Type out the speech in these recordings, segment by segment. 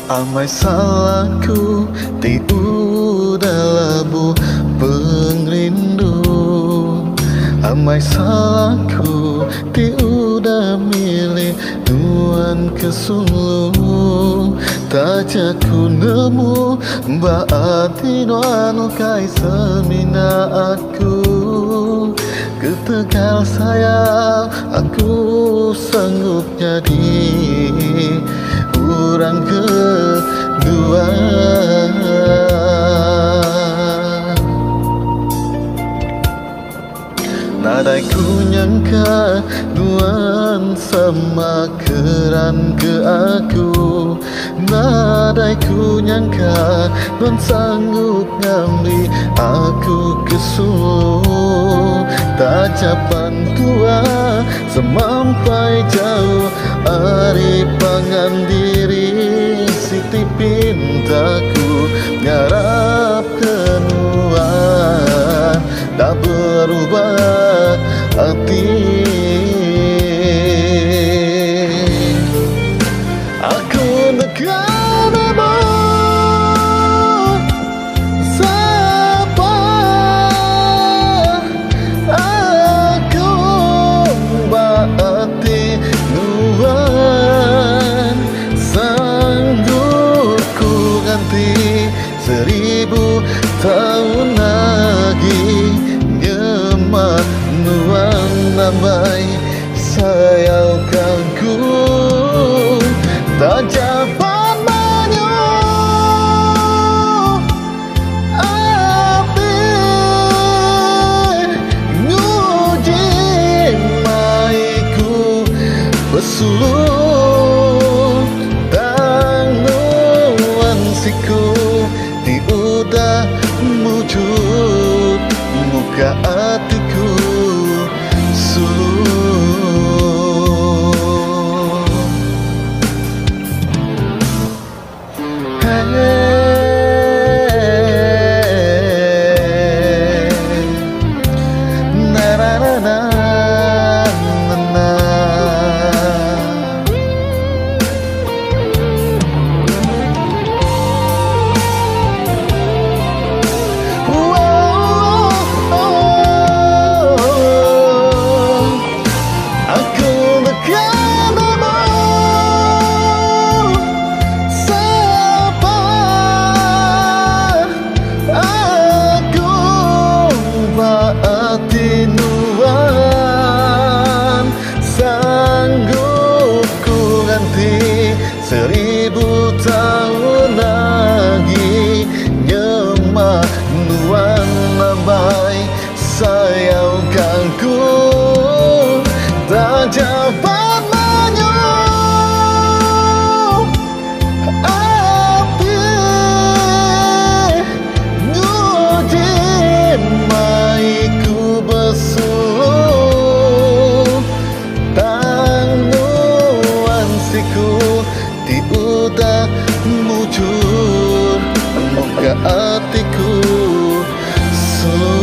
Amai salahku ti udah labuh pengrindu. Amai salahku ti udah milih nuan kesuluh. Tajaku nemu baati nuan kai semina aku. Ketegal sayang aku sanggup jadi orang kedua. Nadai ku nyangka nuan sama keran ke aku. Nadai ku nyangka nuan sanggup ngambil aku ke suluh. Tajapan tua semampai jauh ari pangan diri. Siti pintaku ngarap kenuan tak berubah hati. Aku nekan abang siapa aku baati nuan. Sanggup ku ganti 1000 tahun lagi. Nyemak nuan nambai sayaukan ku. Tajapan banyu api nguji maiku pesuluh. Dan nuan siku di udah wujud muka hatiku suluh. Sanggup ku ganti 1000 tahun lagi. Nyemak nuan nambai sayaukan ku. Tajapan banyu api nguji maiku besuluh. Nuan siku ti udah mujur muka hatiku suluh.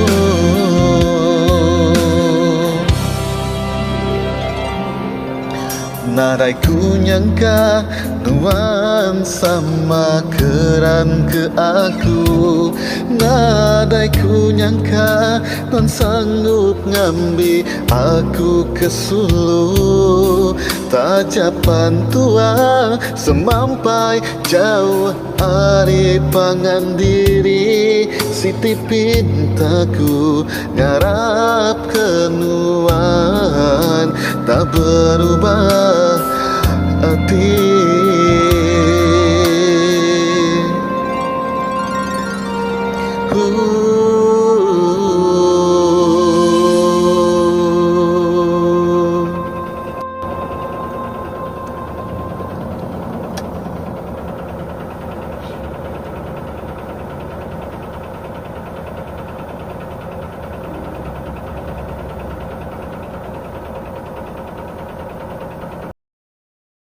Nadai ku nyangka nuan sama keran ke aku. Nadai ku nyangka nuan sanggup ngambil aku ke suluh. Tajapan tua semampai jauh ari pangan diri. Siti pintaku ngarap kenuan tak berubah hati.